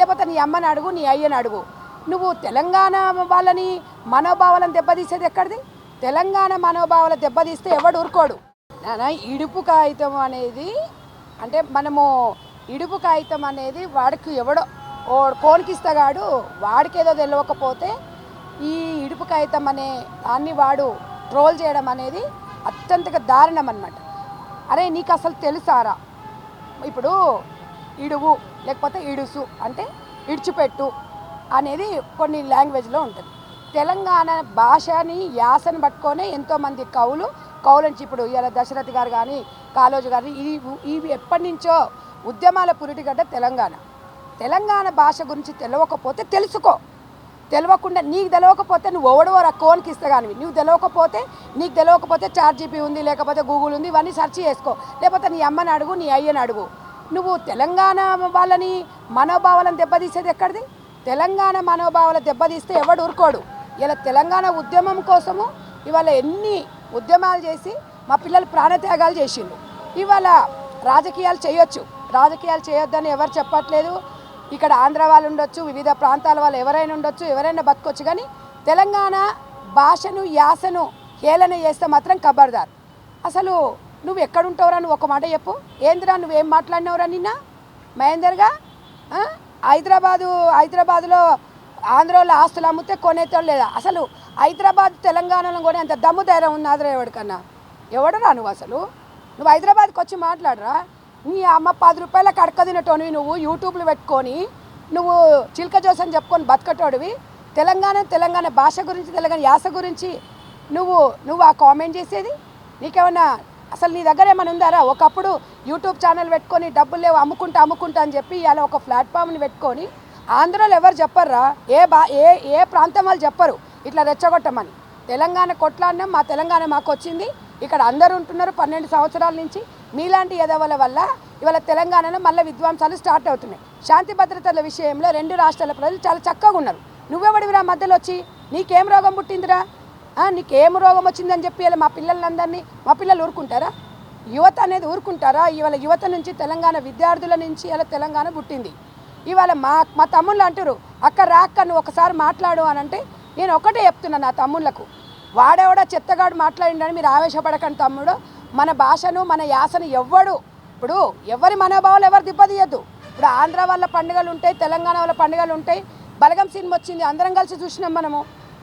లేకపోతే నీ అమ్మని అడుగు, నీ అయ్యని అడుగు. నువ్వు తెలంగాణ వాళ్ళని మనోభావాలను దెబ్బతీసేది ఎక్కడిది? తెలంగాణ మనోభావాలు దెబ్బతీస్తే ఎవడు ఊరుకోడు. ఇడుపు కాగితం అనేది అంటే మనము ఇడుపు కాగితం అనేది వాడికి ఎవడో కోనికిస్తగాడు, వాడికి ఏదో తెలియకపోతే ఈ ఇడుపు కాగితం అనే దాన్ని వాడు ట్రోల్ చేయడం అనేది అత్యంత దారుణం అన్నమాట. అరే నీకు అసలు తెలుసారా? ఇప్పుడు ఇడువు లేకపోతే ఇడుసు అంటే ఇడిచిపెట్టు అనేది కొన్ని లాంగ్వేజ్లో ఉంటుంది. తెలంగాణ భాషని యాసను పట్టుకొనే ఎంతోమంది కవులు నుంచి ఇప్పుడు ఇలా దశరథి గారు కానీ కాళోజీ గారు ఇవి ఎప్పటి నుంచో ఉద్యమాల పురిటిగడ్డ తెలంగాణ భాష గురించి తెలియకపోతే తెలుసుకో. తెలియకుండా నీకు తెలియకపోతే నువ్వు ఓడవరా కోన్కి ఇస్తా కానీ నీకు తెలియకపోతే చార్జీపీ ఉంది, లేకపోతే గూగుల్ ఉంది, ఇవన్నీ సెర్చ్ చేసుకో. లేకపోతే నీ అమ్మని అడుగు, నీ అయ్యని అడుగు. నువ్వు తెలంగాణ వాళ్ళని మనోభావాలను దెబ్బతీసేది ఎక్కడిది? తెలంగాణ మనోభావాలు దెబ్బతీస్తే ఎవడు ఊరుకోడు. ఇలా తెలంగాణ ఉద్యమం కోసము ఇవాళ ఎన్ని ఉద్యమాలు చేసి మా పిల్లలు ప్రాణత్యాగాలు చేసిండు. ఇవాళ రాజకీయాలు చేయొద్దని ఎవరు చెప్పట్లేదు. ఇక్కడ ఆంధ్ర వాళ్ళు ఉండొచ్చు, వివిధ ప్రాంతాల వాళ్ళు ఎవరైనా ఉండొచ్చు, ఎవరైనా బతకొచ్చు. కానీ తెలంగాణ భాషను యాసను హేళన చేస్తే మాత్రం ఖబర్దార్. అసలు నువ్వు ఎక్కడుంటావురా? నువ్వు ఒక మాట చెప్పు. ఏందిరా నువ్వేం మాట్లాడినవురా నిన్న మహేందర్గా? హైదరాబాదులో ఆంధ్రలో ఆస్తులు అమ్మితే కొనేతోడు లేదా? అసలు హైదరాబాద్ తెలంగాణలో కొని అంత దమ్ము ధైర్యం ఉంది ఆంధ్ర ఎవరికన్నా? ఎవడరా నువ్వు? నువ్వు హైదరాబాద్కి వచ్చి మాట్లాడరా? నీ అమ్మ 10 రూపాయలకు అడకదినటోనివి నువ్వు యూట్యూబ్లు పెట్టుకొని నువ్వు చిల్క జోసని చెప్పుకొని బతకటోడివి. తెలంగాణ భాష గురించి, తెలంగాణ యాస గురించి నువ్వు ఆ కామెంట్ చేసేది నీకేమన్నా? అసలు నీ దగ్గర ఏమైనా ఉందారా? ఒకప్పుడు యూట్యూబ్ ఛానల్ పెట్టుకొని డబ్బులు లేవు అమ్ముకుంటా అని చెప్పి ఇలా ఒక ప్లాట్ఫామ్ని పెట్టుకొని ఆంధ్రలో ఎవరు చెప్పర్రా? ఏ ప్రాంతం వాళ్ళు చెప్పరు ఇట్లా రెచ్చగొట్టమని. తెలంగాణ కొట్లాడినాం, మా తెలంగాణ మాకు వచ్చింది, ఇక్కడ అందరూ ఉంటున్నారు 12 సంవత్సరాల నుంచి. మీలాంటి ఎదవల వల్ల ఇవాళ తెలంగాణలో మళ్ళీ విధ్వంసాలు స్టార్ట్ అవుతున్నాయి. శాంతి భద్రతల విషయంలో 2 రాష్ట్రాల ప్రజలు చాలా చక్కగా ఉన్నారు. నువ్వెవడివిరా మధ్యలో వచ్చి? నీకేం రోగం పుట్టిందిరా? నీకేం రోగం వచ్చిందని చెప్పి ఇలా మా పిల్లలు ఊరుకుంటారా? యువత అనేది ఊరుకుంటారా? ఇవాళ యువత నుంచి, తెలంగాణ విద్యార్థుల నుంచి ఇలా తెలంగాణ పుట్టింది. ఇవాళ మా తమ్ముళ్ళు అంటారు, అక్క రాక్క నువ్వు ఒకసారి మాట్లాడు అని అంటే నేను ఒకటే చెప్తున్నా నా తమ్ముళ్ళకు, వాడేవాడా చెత్తగాడు మాట్లాడిండని మీరు ఆవేశపడకండి తమ్ముడు. మన భాషను మన యాసను ఇప్పుడు ఎవరి మనోభావాలు ఎవరు దెబ్బతీయద్దు. ఇప్పుడు ఆంధ్ర వాళ్ళ పండుగలు ఉంటాయి, తెలంగాణ వాళ్ళ పండుగలు ఉంటాయి. బలగం సినిమా వచ్చింది, అందరం కలిసి చూసినాం మనము.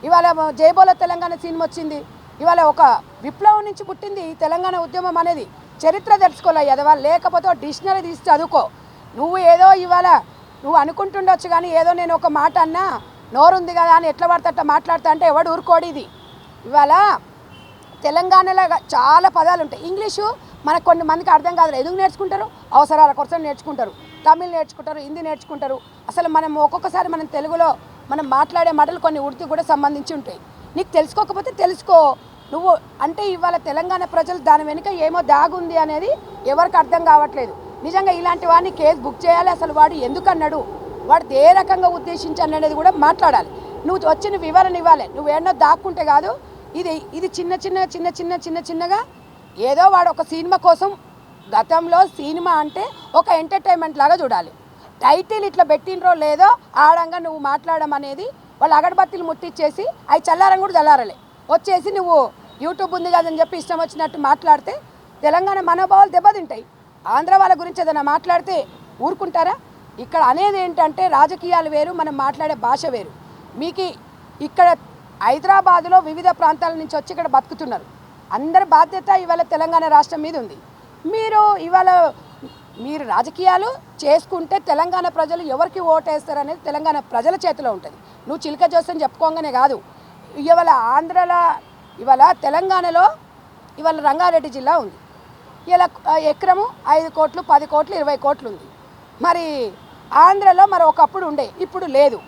ఇవాళ జైబోలో తెలంగాణ సినిమా వచ్చింది. ఇవాళ ఒక విప్లవం నుంచి పుట్టింది ఈ తెలంగాణ ఉద్యమం అనేది. చరిత్ర తెలుసుకోలే ఎదవా, లేకపోతే డిక్షనరీ తీసి చదువుకో. నువ్వు ఏదో ఇవాళ నువ్వు అనుకుంటుండొచ్చు కానీ ఏదో నేను ఒక మాట అన్నా నోరుంది కదా అని ఎట్లా పడితే అట్లా మాట్లాడతా అంటే ఎవడు ఊరుకోడు. ఇది ఇవాళ తెలంగాణలో చాలా పదాలు ఉంటాయి. ఇంగ్లీషు మనకు కొన్ని మందికి అర్థం కాదు. ఎందుకు నేర్చుకుంటారు? అవసరాల కోసం నేర్చుకుంటారు. తమిళ్ నేర్చుకుంటారు, హిందీ నేర్చుకుంటారు. అసలు మనం ఒక్కొక్కసారి మనం తెలుగులో మనం మాట్లాడే మాటలు కొన్ని ఉర్దూ కూడా సంబంధించి ఉంటాయి. నీకు తెలుసుకోకపోతే తెలుసుకో. నువ్వు అంటే ఇవాళ తెలంగాణ ప్రజలు దాని వెనుక ఏమో దాగుంది అనేది ఎవరికి అర్థం కావట్లేదు. నిజంగా ఇలాంటి వాడిని కేసు బుక్ చేయాలి. అసలు వాడు ఎందుకన్నాడు, వాడు ఏ రకంగా ఉద్దేశించి అనేది కూడా మాట్లాడాలి. నువ్వు వచ్చిన వివరణ ఇవ్వాలి. నువ్వేన్నో దాక్కుంటే కాదు. ఇది చిన్నగా ఏదో వాడు ఒక సినిమా కోసం, గతంలో సినిమా అంటే ఒక ఎంటర్టైన్మెంట్ లాగా చూడాలి. టైటిల్ ఇట్లా పెట్టినరో లేదో ఆడంగా నువ్వు మాట్లాడడం అనేది వాళ్ళు అగరబత్తిలు ముట్టించేసి అవి చల్లారం కూడా చల్లారలే వచ్చేసి నువ్వు యూట్యూబ్ ఉంది కదని చెప్పి ఇష్టం వచ్చినట్టు మాట్లాడితే తెలంగాణ మనోభావాలు దెబ్బతింటాయి. ఆంధ్ర వాళ్ళ గురించి ఏదైనా మాట్లాడితే ఊరుకుంటారా? ఇక్కడ అనేది ఏంటంటే రాజకీయాలు వేరు, మనం మాట్లాడే భాష వేరు. మీకు ఇక్కడ హైదరాబాదులో వివిధ ప్రాంతాల నుంచి వచ్చి ఇక్కడ బతుకుతున్నారు. అందరి బాధ్యత ఇవాళ తెలంగాణ రాష్ట్రం మీద ఉంది. మీరు రాజకీయాలు చేసుకుంటే తెలంగాణ ప్రజలు ఎవరికి ఓటేస్తారనేది తెలంగాణ ప్రజల చేతిలో ఉంటుంది. నువ్వు చిలక జోసని చెప్పుకోగానే కాదు. ఇవాళ తెలంగాణలో ఇవాళ రంగారెడ్డి జిల్లా ఉంది. ఇలా ఎకరము 5 కోట్లు 10 కోట్లు 20 కోట్లు ఉంది. మరి ఆంధ్రలో మరి ఒకప్పుడు ఉండే, ఇప్పుడు లేదు.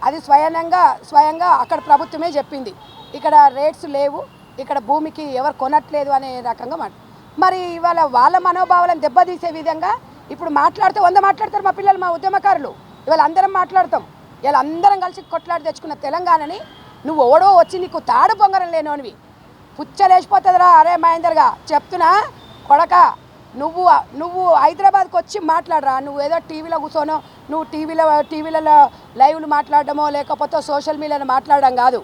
అది స్వయంగా అక్కడ ప్రభుత్వమే చెప్పింది. ఇక్కడ రేట్స్ లేవు, ఇక్కడ భూమికి ఎవరు కొనట్లేదు అనే రకంగా మరి ఇవాళ వాళ్ళ మనోభావాలను దెబ్బతీసే విధంగా ఇప్పుడు మాట్లాడితే 100 మాట్లాడతారు మా పిల్లలు, మా ఉద్యమకారులు. ఇవాళ అందరం మాట్లాడతాం. ఇలా అందరం కలిసి కొట్లాడి తెచ్చుకున్న తెలంగాణని నువ్వు ఓడో వచ్చి నీకు తాడు పొంగరం లేనోనివి పుచ్చలేసిపోతుందిరా. అరే మహేందర్గా చెప్తున్నా కొడక, నువ్వు నువ్వు హైదరాబాద్కి వచ్చి మాట్లాడరా. నువ్వు ఏదో టీవీలో కూర్చోనో నువ్వు టీవీలలో లైవ్లు మాట్లాడడమో లేకపోతే సోషల్ మీడియాలో మాట్లాడడం కాదు.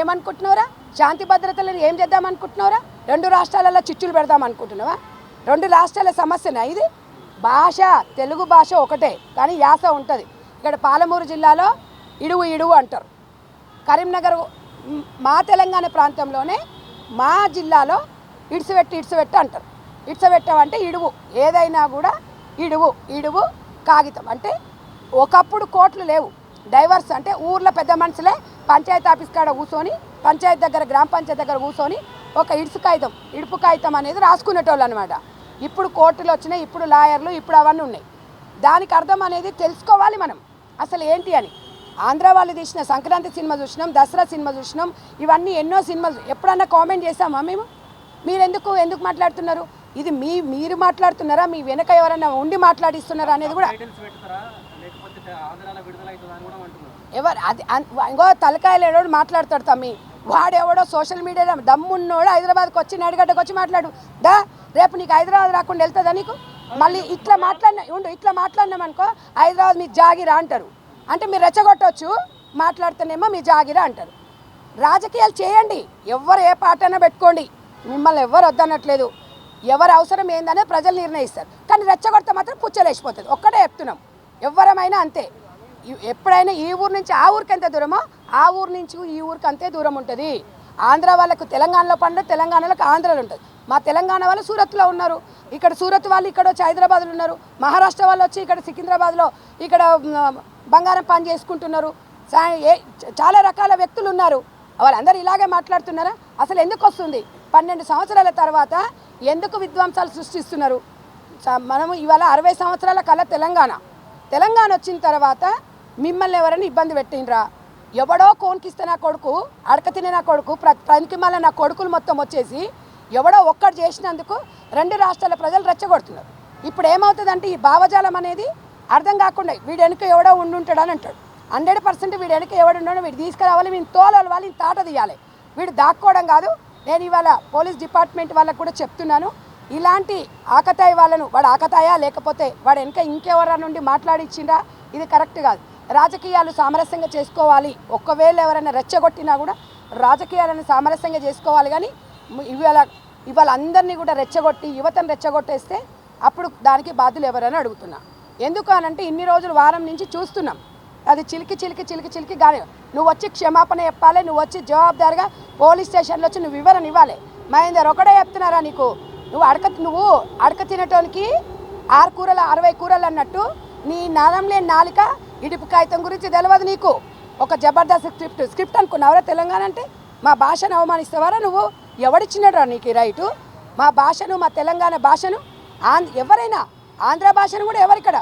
ఏమనుకుంటున్నావురా? శాంతి భద్రతలను ఏం చేద్దాం అనుకుంటున్నావురా? 2 రాష్ట్రాలలో చిచ్చులు పెడదాం అనుకుంటున్నావా? 2 రాష్ట్రాల సమస్యనా ఇది? భాష తెలుగు భాష ఒకటే కానీ యాస ఉంటుంది. ఇక్కడ పాలమూరు జిల్లాలో ఇడువు అంటారు. కరీంనగర్ మా తెలంగాణ ప్రాంతంలోనే మా జిల్లాలో ఇడిసిపెట్టి అంటారు. ఇడిసబెట్టామంటే ఇడువు. ఏదైనా కూడా ఇడువు కాగితం అంటే ఒకప్పుడు కోట్లు లేవు. డైవర్స్ అంటే ఊర్లో పెద్ద మనుషులే పంచాయతీ ఆఫీస్ కాడ కూర్చొని పంచాయతీ దగ్గర గ్రామ పంచాయతీ దగ్గర కూర్చొని ఒక ఇడుపు కాగితం అనేది రాసుకునేటోళ్ళు అనమాట. ఇప్పుడు కోర్టులు వచ్చినాయి, ఇప్పుడు లాయర్లు, ఇప్పుడు అవన్నీ ఉన్నాయి. దానికి అర్థం అనేది తెలుసుకోవాలి మనం అసలు ఏంటి అని. ఆంధ్ర వాళ్ళు తీసిన సంక్రాంతి సినిమా చూసినాం, దసరా సినిమా చూసినాం, ఇవన్నీ ఎన్నో సినిమాలు. ఎప్పుడన్నా కామెంట్ చేసామా మేము? మీరు ఎందుకు మాట్లాడుతున్నారు? ఇది మీరు మాట్లాడుతున్నారా, మీ వెనక ఎవరైనా ఉండి మాట్లాడిస్తున్నారా అనేది కూడా ఎవరు అది ఇంకో తలకాయలు ఏడోడు మాట్లాడతాడు తమ్మి. వాడెవడో సోషల్ మీడియాలో దమ్మున్నోడు హైదరాబాద్కి వచ్చి నడిగడ్డకు వచ్చి మాట్లాడు దా, రేపు నీకు హైదరాబాద్ రాకుండా వెళ్తుందా నీకు? మళ్ళీ ఇట్లా మాట్లాడినాం అనుకో హైదరాబాద్ మీకు జాగిరా అంటారు. అంటే మీరు రెచ్చగొట్టవచ్చు, మాట్లాడితేనేమో మీ జాగిరా అంటారు. రాజకీయాలు చేయండి, ఎవరు ఏ పాటైనా పెట్టుకోండి, మిమ్మల్ని ఎవరు వద్దనట్లేదు. ఎవరి అవసరం ఏందనే ప్రజలు నిర్ణయిస్తారు. కానీ రెచ్చగొడితే మాత్రం పుచ్చలేసిపోతుంది. ఒక్కటే చెప్తున్నాం, ఎవరమైనా అంతే. ఎప్పుడైనా ఈ ఊరు నుంచి ఆ ఊరికి ఎంత దూరమో ఆ ఊరు నుంచి ఈ ఊరికి అంతే దూరం ఉంటుంది. ఆంధ్ర వాళ్ళకు తెలంగాణలో పండుగ, తెలంగాణలోకి ఆంధ్రలో ఉంటుంది. మా తెలంగాణ వాళ్ళు సూరత్లో ఉన్నారు, ఇక్కడ సూరత్ వాళ్ళు ఇక్కడ వచ్చి హైదరాబాద్లో ఉన్నారు, మహారాష్ట్ర వాళ్ళు వచ్చి ఇక్కడ సికింద్రాబాద్లో ఇక్కడ బంగారం పని చేసుకుంటున్నారు. చాలా రకాల వ్యక్తులు ఉన్నారు. వాళ్ళందరూ ఇలాగే మాట్లాడుతున్నారా? అసలు ఎందుకు వస్తుంది? 12 సంవత్సరాల తర్వాత ఎందుకు విధ్వంసాలు సృష్టిస్తున్నారు? మనము ఇవాళ 60 సంవత్సరాల కల తెలంగాణ వచ్చిన తర్వాత మిమ్మల్ని ఎవరైనా ఇబ్బంది పెట్టినరా? ఎవడో కోన్కిస్తే నా కొడుకు, అడకతినే నా కొడుకు, పనికి మళ్ళీ నా కొడుకులు మొత్తం వచ్చేసి ఎవడో ఒక్కడు చేసినందుకు 2 రాష్ట్రాల ప్రజలు రెచ్చగొడుతున్నారు. ఇప్పుడు ఏమవుతుందంటే ఈ భావజాలం అనేది అర్థం కాకుండా వీడు వెనుక ఎవడో ఉండుంటాడని అంటాడు. 100% వీడు వెనుక ఎవడుండో వీడు తీసుకురావాలి, వీడిని తోలాలి, వాళ్ళని తాట తీయాలి. వీడు దాక్కోవడం కాదు. నేను ఇవాళ పోలీస్ డిపార్ట్మెంట్ వాళ్ళకు కూడా చెప్తున్నాను, ఇలాంటి ఆకతాయి వాళ్ళను, వాడు ఆకతాయా లేకపోతే వాడు వెనుక ఇంకెవరి నుండి మాట్లాడిచ్చిండా, ఇది కరెక్ట్ కాదు. రాజకీయాలు సామరస్యంగా చేసుకోవాలి. ఒకవేళ ఎవరైనా రెచ్చగొట్టినా కూడా రాజకీయాలను సామరస్యంగా చేసుకోవాలి. కానీ ఇవాళ అందరినీ కూడా రెచ్చగొట్టి యువతను రెచ్చగొట్టేస్తే అప్పుడు దానికి బాధ్యులు ఎవరైనా అడుగుతున్నా. ఎందుకు అనంటే ఇన్ని రోజులు వారం నుంచి చూస్తున్నాం, అది చిలికి కానీ నువ్వు వచ్చి క్షమాపణ చెప్పాలి, నువ్వు వచ్చి జవాబుదారిగా పోలీస్ స్టేషన్లో వచ్చి నువ్వు వివరణ ఇవ్వాలి. మహేందర్ ఒకటే చెప్తున్నారా నీకు? నువ్వు అడక తినటానికి 6 కూరలు 60 కూరలు అన్నట్టు నీ నరం లేని నాలిక ఇడుపు కాగితం గురించి తెలియదు నీకు. ఒక జబర్దస్త్ స్క్రిప్ట్ అనుకున్నావరా తెలంగాణ అంటే? మా భాషను అవమానిస్తావారా నువ్వు? ఎవడిచ్చినరా నీకు ఈ రైటు? మా భాషను, మా తెలంగాణ భాషను, ఎవరైనా ఆంధ్ర భాషను కూడా ఎవరిక్కడ?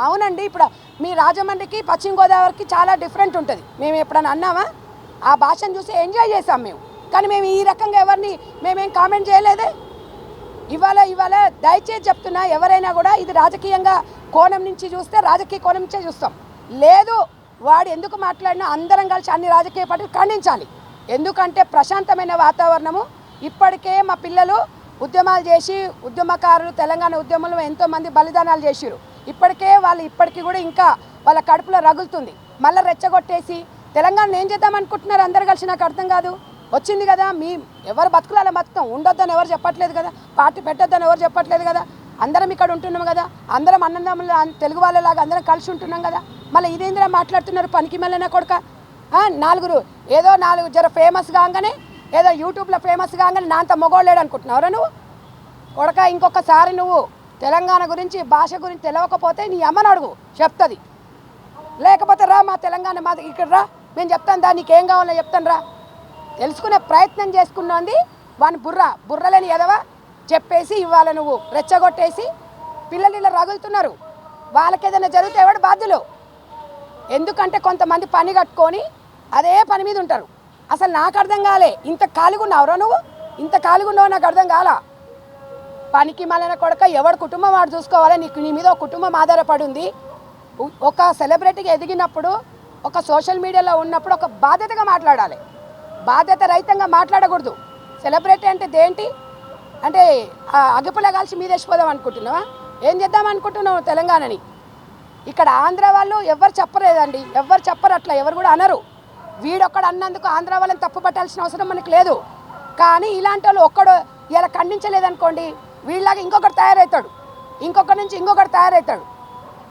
అవునండి, ఇప్పుడు మీ రాజమండ్రికి పశ్చిమ గోదావరికి చాలా డిఫరెంట్ ఉంటుంది. మేము ఎప్పుడన్నా అన్నామా? ఆ భాషను చూసి ఎంజాయ్ చేసాం మేము. కానీ మేము ఈ రకంగా మేమేం కామెంట్ చేయలేదే. ఇవాళ దయచేసి చెప్తున్నా, ఎవరైనా కూడా ఇది రాజకీయంగా కోణం నుంచి చూస్తే రాజకీయ కోణం నుంచే చూస్తాం. లేదు, వాడు ఎందుకు మాట్లాడినా అందరం కలిసి అన్ని రాజకీయ పార్టీలు ఖండించాలి. ఎందుకంటే ప్రశాంతమైన వాతావరణము. ఇప్పటికే మా పిల్లలు ఉద్యమాలు చేసి ఉద్యమకారులు తెలంగాణ ఉద్యమంలో ఎంతోమంది బలిదానాలు చేసిరు. ఇప్పటికీ కూడా ఇంకా వాళ్ళ కడుపులో రగులుతుంది. మళ్ళీ రెచ్చగొట్టేసి తెలంగాణ ఏం చేద్దాం అనుకుంటున్నారు అందరు కలిసి? నాకు అర్థం కాదు. వచ్చింది కదా, ఎవరు బతుకులాల బతుకుతాం, ఉండొద్దని ఎవరు చెప్పట్లేదు కదా, పార్టీ పెట్టొద్దని ఎవరు చెప్పట్లేదు కదా, అందరం ఇక్కడ ఉంటున్నాం కదా, అందరం అన్నదమ్ములు తెలుగు వాళ్ళలాగా అందరం కలిసి ఉంటున్నాం కదా. మళ్ళీ ఇదేందిరా మాట్లాడుతున్నారు పనికి మళ్ళీ కొడుక? 4 జర ఫేమస్ కాగానే ఏదో యూట్యూబ్లో ఫేమస్ కాగానే నా అంత మొగోళ్ళేడు అనుకుంటున్నావురా నువ్వు కొడక? ఇంకొకసారి నువ్వు తెలంగాణ గురించి భాష గురించి తెలియకపోతే నీ అమ్మని అడుగు, చెప్తుంది. లేకపోతే రా మా తెలంగాణ మా ఇక్కడ రా, నేను చెప్తాను దా, నీకేం కావాలో చెప్తాను రా. తెలుసుకునే ప్రయత్నం చేసుకున్నది వాని బుర్రలేని ఎదవా చెప్పేసి ఇవాళ నువ్వు రెచ్చగొట్టేసి పిల్లలు ఇలా రగులుతున్నారు. వాళ్ళకి ఏదైనా జరిగితే ఎవడు బాధ్యులు? ఎందుకంటే కొంతమంది పని కట్టుకొని అదే పని మీద ఉంటారు. అసలు నాకు అర్థం కాలే, ఇంత ఖాళీగా ఉన్నావురా నువ్వు? ఇంత ఖాళీగా ఉన్నావు నాకు అర్థం కాలా. పనికి మళ్ళీ కొడక ఎవడు కుటుంబం వాడు చూసుకోవాలి. నీ మీద ఒక కుటుంబం ఆధారపడి ఉంది. ఒక సెలబ్రిటీగా ఎదిగినప్పుడు, ఒక సోషల్ మీడియాలో ఉన్నప్పుడు ఒక బాధ్యతగా మాట్లాడాలి, బాధ్యత రహితంగా మాట్లాడకూడదు. సెలబ్రిటీ అంటే దేంటి? అంటే అగ్గిపుల్ల కాల్చి మీద వేసిపోదాం అనుకుంటున్నావా? ఏం చేద్దాం అనుకుంటున్నావు తెలంగాణని? ఇక్కడ ఆంధ్ర వాళ్ళు ఎవరు చెప్పలేదండి, ఎవరు చెప్పరు, అట్లా ఎవరు కూడా అనరు. వీడొక్కడు అన్నందుకు ఆంధ్ర వాళ్ళని తప్పు పట్టాల్సిన అవసరం మనకు లేదు. కానీ ఇలాంటి వాళ్ళు ఒక్కడు ఇలా ఖండించలేదనుకోండి, వీళ్ళలాగా ఇంకొకటి తయారవుతాడు, ఇంకొకరి నుంచి ఇంకొకటి తయారవుతాడు.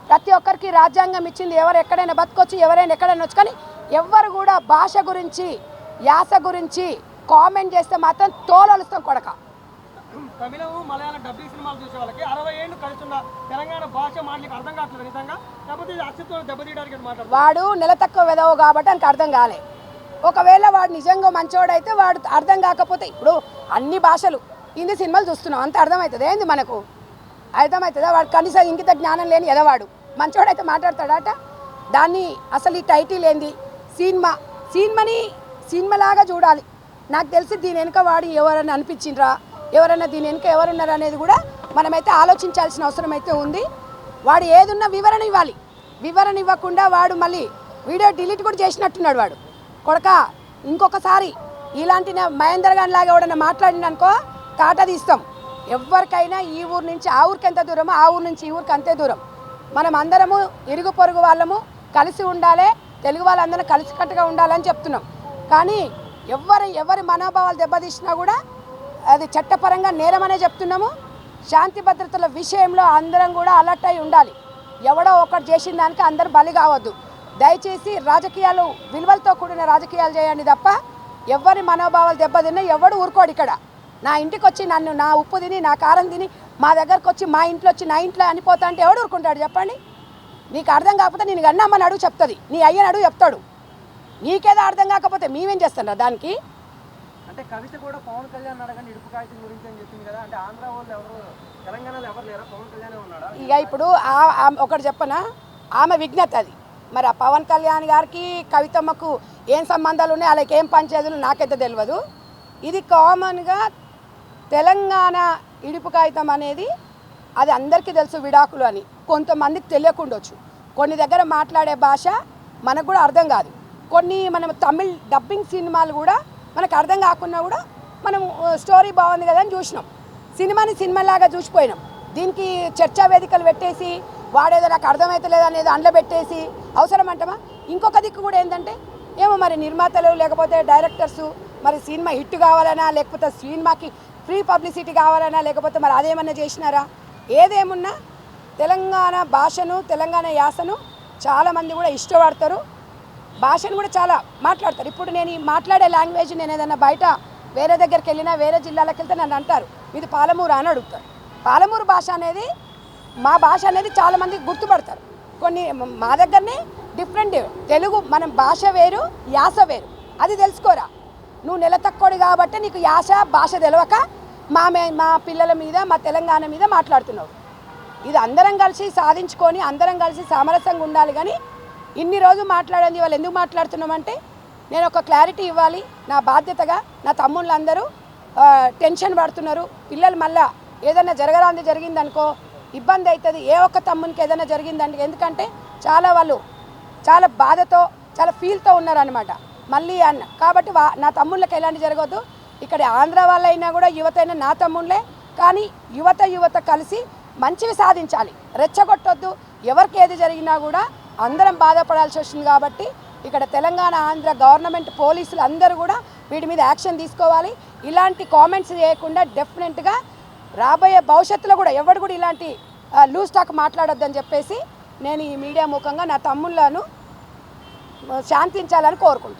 ప్రతి ఒక్కరికి రాజ్యాంగం ఇచ్చింది, ఎవరు ఎక్కడైనా బతకొచ్చు, ఎవరైనా ఎక్కడైనా వచ్చు. కానీ ఎవ్వరు కూడా భాష గురించి యాస గురించి కామెంట్ చేస్తే మాత్రం తోలొలుస్తాం కొడక. తమిళం మలయాళం డబ్బింగ్ సినిమాలు చూసే వాళ్ళకి 60 ఏళ్ళు కలిసిన తెలంగాణ భాష మాటలకు అర్థం కావట్లేదు నిజంగా, కాకపోతే అస్తిత్వం దెబ్బతీయడానికి మాట్లాడు. వాడు నెల తక్కువ వెదవు కాబట్టి ఆయనకు అర్థం కాలే. ఒకవేళ వాడు నిజంగా మంచోడైతే వాడు అర్థం కాకపోతే, ఇప్పుడు అన్ని భాషలు హిందీ సినిమాలు చూస్తున్నాం, అంత అర్థమవుతుంది ఏంది మనకు? అర్థమవుతుందా? వాడు కనీసం ఇంకిత జ్ఞానం లేని ఎదవాడు మంచోడైతే మాట్లాడతాడట. దాన్ని అసలు ఈ టైటిల్ ఏంది? సినిమాని సినిమాలాగా చూడాలి. నాకు తెలిసి దీని వెనుక వాడు ఎవరైనా అనిపించిండ్రా, ఎవరైనా దీని వెనుక ఎవరున్నారు అనేది కూడా మనమైతే ఆలోచించాల్సిన అవసరం అయితే ఉంది. వాడు ఏదున్నా వివరణ ఇవ్వాలి. వివరణ ఇవ్వకుండా వాడు మళ్ళీ వీడియో డిలీట్ కూడా చేసినట్టున్నాడు వాడు. కొడక ఇంకొకసారి ఇలాంటి మహేందర్ గారి లాగా ఎవడన్నా మాట్లాడిననుకో కాటా తీస్తాం. ఎవరికైనా ఈ ఊరు నుంచి ఆ ఊరికి ఎంత దూరమో ఆ ఊరు నుంచి ఈ ఊరికి అంతే దూరం. మనం అందరము ఇరుగు పొరుగు వాళ్ళము కలిసి ఉండాలి, తెలుగు వాళ్ళందరూ కలిసికట్టుగా ఉండాలని చెప్తున్నాం. కానీ ఎవరి మనోభావాలు దెబ్బతీసినా కూడా అది చట్టపరంగా నేరమనే చెప్తున్నాము. శాంతి భద్రతల విషయంలో అందరం కూడా అలర్ట్ అయి ఉండాలి. ఎవడో ఒకటి చేసిన దానికి అందరూ బలి కావద్దు. దయచేసి రాజకీయాలు విలువలతో కూడిన రాజకీయాలు చేయండి తప్ప ఎవరి మనోభావాలు దెబ్బతిన్నా ఎవడు ఊరుకోడు. ఇక్కడ నా ఇంటికి వచ్చి నన్ను నా ఉప్పు తిని నా కారం తిని మా దగ్గరకు వచ్చి మా ఇంట్లో వచ్చి నా ఇంట్లో అనిపోతా అంటే ఎవడు ఊరుకుంటాడు చెప్పండి? నీకు అర్థం కాకపోతే నేను అన్నమ్మని అడుగు చెప్తుంది, నీ అయ్యని అడుగు చెప్తాడు. నీకేదో అర్థం కాకపోతే మేమేం చేస్తాం దానికి? అంటే కవిత కూడా పవన్ కళ్యాణ్ అడగండి ఇడుపు కాగితం గురించి అని చెప్పింది కదా, అంటే ఆంధ్ర వాళ్ళు ఎవరు తెలంగాణలో ఎవరు లేరా, పవన్ కళ్యాణ్ ఉన్నాడా? ఇక ఇప్పుడు ఒకటి చెప్పనా, ఆమె విజ్ఞత అది. మరి ఆ పవన్ కళ్యాణ్ గారికి కవితమ్మకు ఏం సంబంధాలు ఉన్నాయి, వాళ్ళకి ఏం పంచాయతీలు నాకైతే తెలియదు. ఇది కామన్గా తెలంగాణ ఇడుపు కాగితం అనేది అది అందరికీ తెలుసు, విడాకులు అని. కొంతమందికి తెలియకుండొచ్చు. కొన్ని దగ్గర మాట్లాడే భాష మనకు కూడా అర్థం కాదు. కొన్ని మనం తమిళ్ డబ్బింగ్ సినిమాలు కూడా మనకు అర్థం కాకుండా కూడా మనం స్టోరీ బాగుంది కదా అని చూసినాం, సినిమాని సినిమాలాగా చూసిపోయినాం. దీనికి చర్చా వేదికలు పెట్టేసి వాడేదో నాకు అర్థమవుతలేదు అనేది అండ్ల పెట్టేసి అవసరం అంటమా? ఇంకొక దిక్కు కూడా ఏంటంటే ఏమో మరి నిర్మాతలు లేకపోతే డైరెక్టర్సు మరి సినిమా హిట్ కావాలనా, లేకపోతే సినిమాకి ఫ్రీ పబ్లిసిటీ కావాలనా, లేకపోతే మరి అదేమన్నా చేసినారా? ఏదేమున్నా తెలంగాణ భాషను తెలంగాణ యాసను చాలామంది కూడా ఇష్టపడతారు, భాషను కూడా చాలా మాట్లాడతారు. ఇప్పుడు నేను ఈ మాట్లాడే లాంగ్వేజ్ నేను ఏదైనా బయట వేరే దగ్గరికి వెళ్ళినా వేరే జిల్లాలకు వెళ్తే నన్ను అంటారు ఇది పాలమూరు అని అడుగుతారు. పాలమూరు భాష అనేది మా భాష అనేది చాలామంది గుర్తుపడతారు. కొన్ని మా దగ్గరనే డిఫరెంట్ తెలుగు మనం భాష వేరు యాస వేరు, అది తెలుసుకోరా. నువ్వు నెల తక్కువడు కాబట్టి నీకు యాస భాష తెలియక మా పిల్లల మీద మా తెలంగాణ మీద మాట్లాడుతున్నావు. ఇది అందరం కలిసి సాధించుకొని అందరం కలిసి సామరస్యంగా ఉండాలి. కానీ ఇన్ని రోజులు మాట్లాడింది వాళ్ళు ఎందుకు మాట్లాడుతున్నామంటే నేను ఒక క్లారిటీ ఇవ్వాలి. నా బాధ్యతగా నా తమ్ముళ్ళందరూ టెన్షన్ పడుతున్నారు. పిల్లలు మళ్ళీ ఏదైనా జరగరాంది జరిగిందనుకో ఇబ్బంది అవుతుంది. ఏ ఒక్క తమ్మునికి ఏదైనా జరిగిందంటే ఎందుకంటే వాళ్ళు చాలా బాధతో చాలా ఫీల్తో ఉన్నారనమాట మళ్ళీ అన్న. కాబట్టి నా తమ్ముళ్ళకి ఎలాంటి జరగద్దు. ఇక్కడ ఆంధ్ర వాళ్ళైనా కూడా యువతైనా నా తమ్ముళ్ళే. కానీ యువత కలిసి మంచివి సాధించాలి, రెచ్చగొట్టొద్దు. ఎవరికి ఏది జరిగినా కూడా అందరం బాధపడాల్సి వస్తుంది. కాబట్టి ఇక్కడ తెలంగాణ ఆంధ్ర గవర్నమెంట్ పోలీసులు అందరూ కూడా వీటి మీద యాక్షన్ తీసుకోవాలి. ఇలాంటి కామెంట్స్ చేయకుండా డెఫినెట్గా రాబోయే భవిష్యత్తులో కూడా ఎవరు కూడా ఇలాంటి లూజ్ టాక్ మాట్లాడొద్దని చెప్పేసి నేను ఈ మీడియా ముఖంగా నా తమ్ముళ్ళను శాంతించాలని కోరుకుంటున్నాను.